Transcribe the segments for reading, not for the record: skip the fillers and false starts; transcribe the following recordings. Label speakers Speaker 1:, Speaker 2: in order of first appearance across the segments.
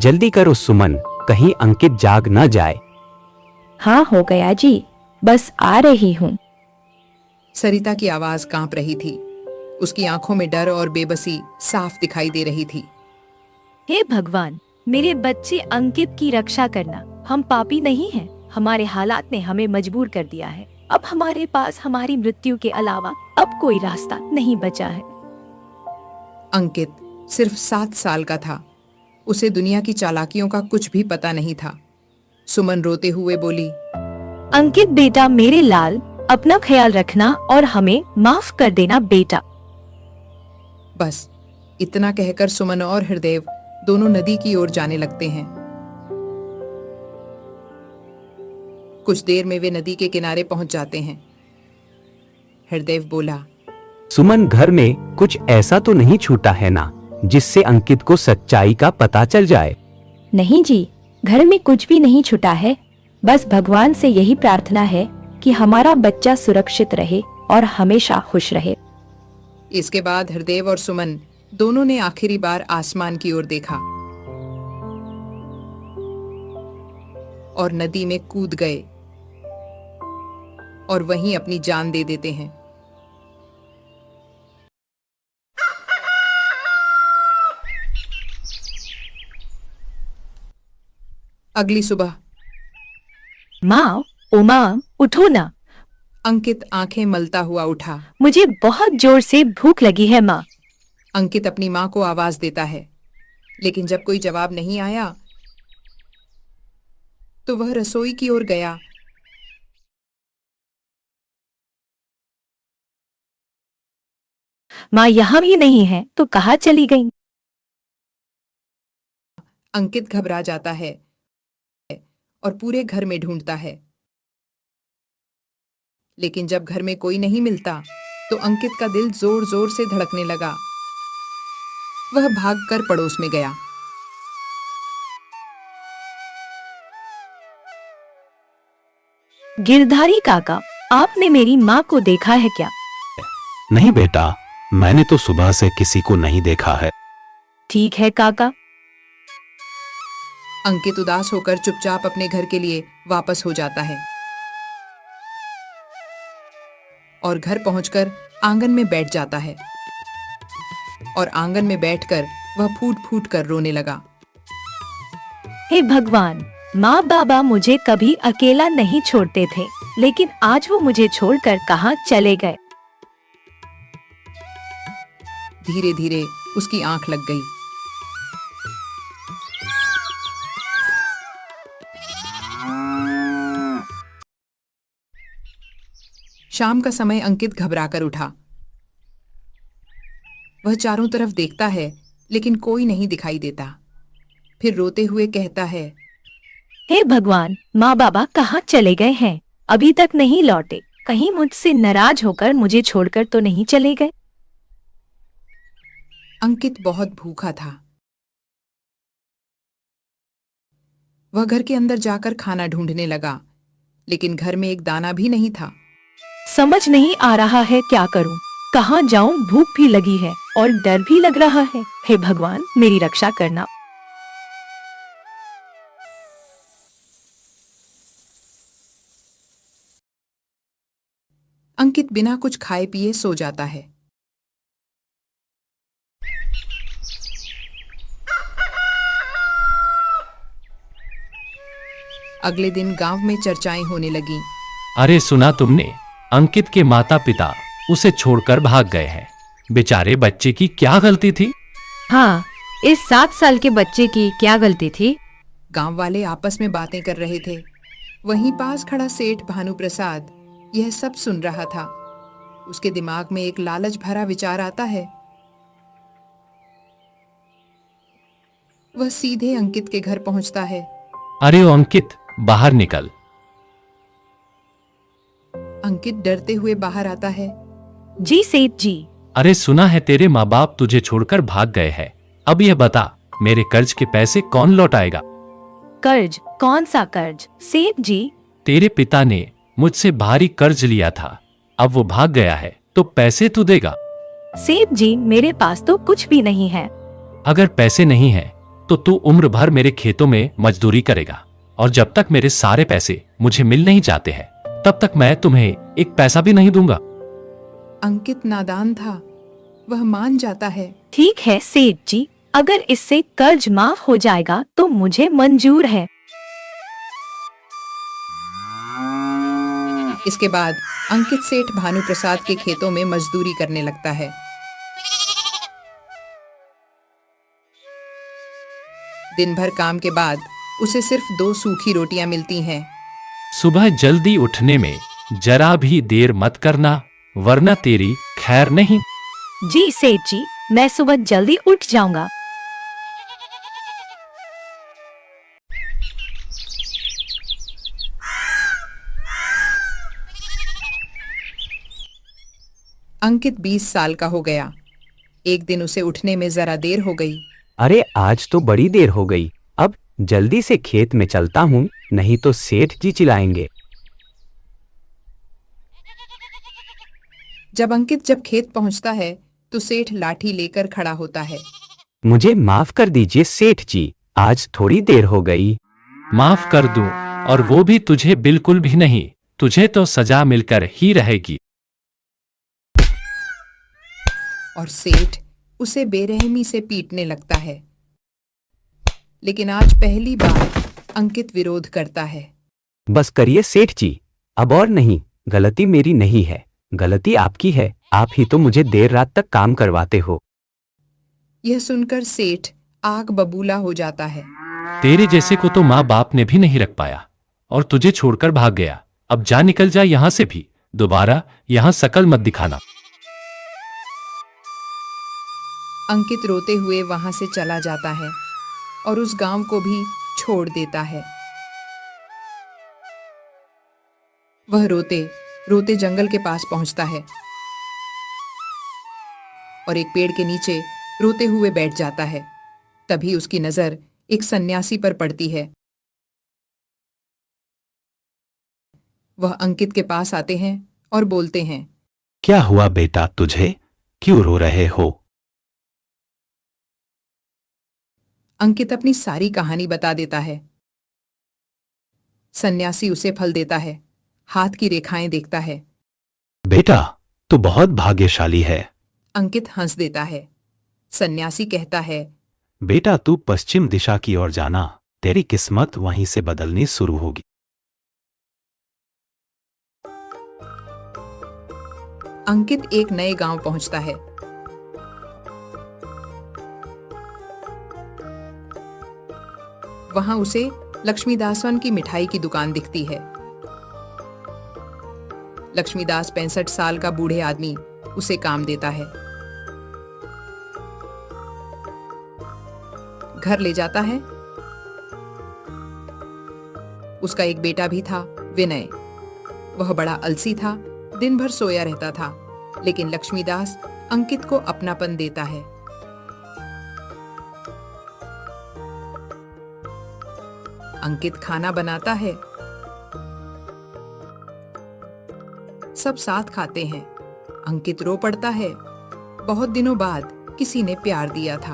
Speaker 1: जल्दी करो सुमन, कहीं अंकित जाग न जाए।
Speaker 2: हाँ हो गया जी, बस आ रही हूँ।
Speaker 3: सरिता की आवाज कांप रही थी। उसकी आंखों में डर और बेबसी साफ दिखाई दे रही थी।
Speaker 2: हे भगवान, मेरे बच्चे अंकित की रक्षा करना। हम पापी नहीं हैं, हमारे हालात ने हमें मजबूर कर दिया है। अब हमारे पास हमारी मृत्यु के अलावा अब कोई रास्ता नहीं बचा है।
Speaker 3: अंकित सिर्फ 7 साल का था। उसे दुनिया की चालाकियों का कुछ भी पता नहीं था। सुमन रोते हुए बोली,
Speaker 2: अंकित बेटा, मेरे लाल, अपना ख्याल रखना और हमें माफ कर देना बेटा।
Speaker 3: बस इतना कहकर सुमन और हृदय दोनों नदी की ओर जाने लगते हैं। कुछ देर में वे नदी के किनारे पहुंच जाते हैं। हृदय बोला,
Speaker 1: सुमन, घर में कुछ ऐसा तो नहीं छूटा है ना जिससे अंकित को सच्चाई का पता चल जाए?
Speaker 2: नहीं जी, घर में कुछ भी नहीं छुटा है। बस भगवान से यही प्रार्थना है कि हमारा बच्चा सुरक्षित रहे और हमेशा खुश रहे।
Speaker 3: इसके बाद हृदय और सुमन दोनों ने आखिरी बार आसमान की ओर देखा और नदी में कूद गए और वहीं अपनी जान दे देते हैं। अगली सुबह,
Speaker 2: माँ, ओ माँ, उठो ना।
Speaker 3: अंकित आंखें मलता हुआ उठा।
Speaker 2: मुझे बहुत जोर से भूख लगी है माँ।
Speaker 3: अंकित अपनी माँ को आवाज देता है, लेकिन जब कोई जवाब नहीं आया तो वह रसोई की ओर गया।
Speaker 2: माँ यहाँ भी नहीं है तो कहाँ चली गई?
Speaker 3: अंकित घबरा जाता है और पूरे घर में ढूंढता है, लेकिन जब घर में कोई नहीं मिलता तो अंकित का दिल जोर जोर से धड़कने लगा। वह भागकर पड़ोस में गया।
Speaker 2: गिरधारी काका, आपने मेरी माँ को देखा है क्या?
Speaker 4: नहीं बेटा, मैंने तो सुबह से किसी को नहीं देखा है।
Speaker 2: ठीक है काका।
Speaker 3: अंकित उदास होकर चुपचाप अपने घर के लिए वापस हो जाता है और घर पहुंचकर आंगन में बैठ जाता है और आंगन में बैठकर वह फूट फूट कर रोने लगा।
Speaker 2: हे भगवान, माँ बाबा मुझे कभी अकेला नहीं छोड़ते थे, लेकिन आज वो मुझे छोड़कर कहाँ चले गए?
Speaker 3: धीरे धीरे उसकी आंख लग गई। शाम का समय अंकित घबराकर उठा। वह चारों तरफ देखता है, लेकिन कोई नहीं दिखाई देता। फिर रोते हुए कहता है,
Speaker 2: हे भगवान, माँ बाबा कहाँ चले गए हैं? अभी तक नहीं लौटे। कहीं मुझसे नाराज होकर मुझे छोड़कर तो नहीं चले गए?
Speaker 3: अंकित बहुत भूखा था। वह घर के अंदर जाकर खाना ढूंढने लगा, लेकिन घर में एक दाना भी नहीं था।
Speaker 2: समझ नहीं आ रहा है क्या करूं? कहाँ जाऊं? भूख भी लगी है और डर भी लग रहा है। हे भगवान, मेरी रक्षा करना।
Speaker 3: अंकित बिना कुछ खाए पिए सो जाता है। अगले दिन गांव में चर्चाएं होने लगीं।
Speaker 4: अरे सुना तुमने, अंकित के माता पिता उसे छोड़कर भाग गए हैं। बेचारे बच्चे की क्या गलती थी?
Speaker 5: हाँ, इस 7 साल के बच्चे की क्या गलती थी?
Speaker 3: गांव वाले आपस में बातें कर रहे थे। वहीं पास खड़ा सेठ भानु प्रसाद यह सब सुन रहा था। उसके दिमाग में एक लालच भरा विचार आता है। वह सीधे अंकित के घर पहुंचता है।
Speaker 4: अरे ओ अंकित, बाहर निकल।
Speaker 3: अंकित डरते हुए बाहर आता है।
Speaker 2: जी सेठ जी।
Speaker 4: अरे सुना है तेरे माँ बाप तुझे छोड़कर भाग गए हैं। अब यह बता, मेरे कर्ज के पैसे कौन लौटाएगा?
Speaker 2: कर्ज? कौन सा कर्ज सेठ जी?
Speaker 4: तेरे पिता ने मुझसे भारी कर्ज लिया था, अब वो भाग गया है तो पैसे तू देगा?
Speaker 2: सेठ जी, मेरे पास तो कुछ भी नहीं है।
Speaker 4: अगर पैसे नहीं है तो तू उम्र भर मेरे खेतों में मजदूरी करेगा, और जब तक मेरे सारे पैसे मुझे मिल नहीं जाते हैं तब तक मैं तुम्हें एक पैसा भी नहीं दूंगा।
Speaker 3: अंकित नादान था, वह मान जाता है।
Speaker 2: ठीक है सेठ जी, अगर इससे कर्ज माफ हो जाएगा तो मुझे मंजूर है।
Speaker 3: इसके बाद अंकित सेठ भानु प्रसाद के खेतों में मजदूरी करने लगता है। दिन भर काम के बाद उसे सिर्फ 2 सूखी रोटियां मिलती हैं।
Speaker 4: सुबह जल्दी उठने में जरा भी देर मत करना, वरना तेरी खैर नहीं।
Speaker 2: जी सेठ जी, मैं सुबह जल्दी उठ जाऊंगा।
Speaker 3: अंकित 20 साल का हो गया। एक दिन उसे उठने में जरा देर हो गई।
Speaker 1: अरे आज तो बड़ी देर हो गई, अब जल्दी से खेत में चलता हूँ, नहीं तो सेठ जी चिल्लाएंगे।
Speaker 3: जब खेत पहुंचता है तो सेठ लाठी लेकर खड़ा होता है।
Speaker 1: मुझे माफ कर दीजिए सेठ जी, आज थोड़ी देर हो गई।
Speaker 4: माफ कर दूं, और वो भी तुझे बिल्कुल भी नहीं, तुझे तो सजा मिलकर ही रहेगी।
Speaker 3: और सेठ उसे बेरहमी से पीटने लगता है। लेकिन आज पहली बार अंकित विरोध करता है।
Speaker 1: बस करिए सेठ जी, अब और नहीं, गलती मेरी नहीं है, गलती आपकी है, आप ही तो मुझे देर रात तक काम करवाते हो।
Speaker 3: यह सुनकर सेठ आग बबूला हो जाता है।
Speaker 4: तेरे जैसे को तो माँ बाप ने भी नहीं रख पाया और तुझे छोड़कर भाग गया। अब जा, निकल जा यहाँ से भी, दोबारा यहाँ शकल मत दिखाना।
Speaker 3: अंकित रोते हुए वहां से चला जाता है और उस गांव को भी छोड़ देता है। वह रोते रोते जंगल के पास पहुंचता है और एक पेड़ के नीचे रोते हुए बैठ जाता है। तभी उसकी नजर एक सन्यासी पर पड़ती है। वह अंकित के पास आते हैं और बोलते हैं,
Speaker 6: क्या हुआ बेटा तुझे, क्यों रो रहे हो?
Speaker 3: अंकित अपनी सारी कहानी बता देता है। सन्यासी उसे फल देता है, हाथ की रेखाएं देखता है।
Speaker 6: बेटा तू बहुत भाग्यशाली है।
Speaker 3: अंकित हंस देता है। सन्यासी कहता है,
Speaker 6: बेटा तू पश्चिम दिशा की ओर जाना, तेरी किस्मत वहीं से बदलनी शुरू होगी।
Speaker 3: अंकित एक नए गांव पहुंचता है। वहां उसे लक्ष्मीदासवन की मिठाई की दुकान दिखती है। लक्ष्मीदास 65 साल का बूढ़े आदमी उसे काम देता है। घर ले जाता है। उसका एक बेटा भी था, विनय। वह बड़ा अलसी था, दिन भर सोया रहता था, लेकिन लक्ष्मीदास अंकित को अपनापन देता है। अंकित खाना बनाता है। सब साथ खाते हैं। अंकित रो पड़ता है। बहुत दिनों बाद किसी ने प्यार दिया था।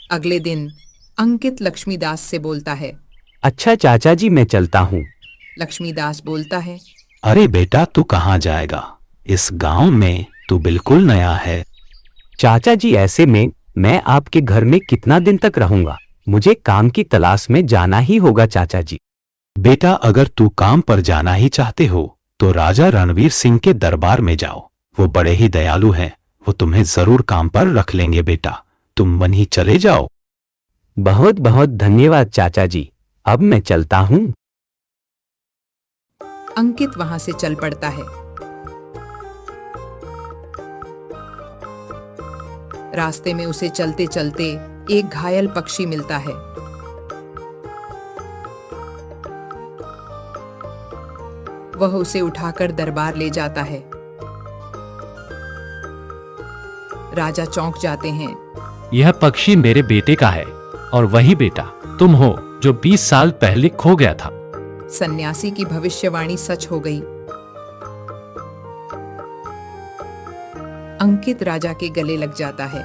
Speaker 3: अगले दिन अंकित लक्ष्मीदास से बोलता है,
Speaker 1: अच्छा चाचा जी मैं चलता हूँ।
Speaker 3: लक्ष्मीदास बोलता है,
Speaker 6: अरे बेटा तू कहाँ जाएगा, इस गांव में तू बिल्कुल नया है।
Speaker 1: चाचा जी ऐसे में मैं आपके घर में कितना दिन तक रहूंगा, मुझे काम की तलाश में जाना ही होगा चाचा जी।
Speaker 6: बेटा अगर तू काम पर जाना ही चाहते हो तो राजा रणवीर सिंह के दरबार में जाओ, वो बड़े ही दयालु हैं, वो तुम्हें जरूर काम पर रख लेंगे बेटा, तुम वहीं चले जाओ।
Speaker 1: बहुत बहुत धन्यवाद चाचा जी, अब मैं चलता हूँ।
Speaker 3: अंकित वहां से चल पड़ता है। रास्ते में उसे चलते चलते एक घायल पक्षी मिलता है। वह उसे उठाकर दरबार ले जाता है। राजा चौंक जाते हैं।
Speaker 4: यह पक्षी मेरे बेटे का है, और वही बेटा तुम हो जो 20 साल पहले खो गया था।
Speaker 3: सन्यासी की भविष्यवाणी सच हो गई। अंकित राजा के गले लग जाता है।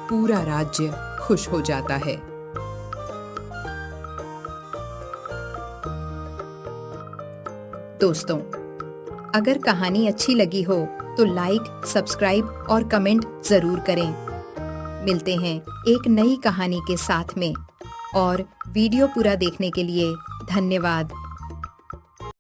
Speaker 3: पूरा राज्य खुश हो जाता है। दोस्तों, अगर कहानी अच्छी लगी हो तो लाइक, सब्सक्राइब और कमेंट जरूर करें। मिलते हैं एक नई कहानी के साथ में, और वीडियो पूरा देखने के लिए धन्यवाद।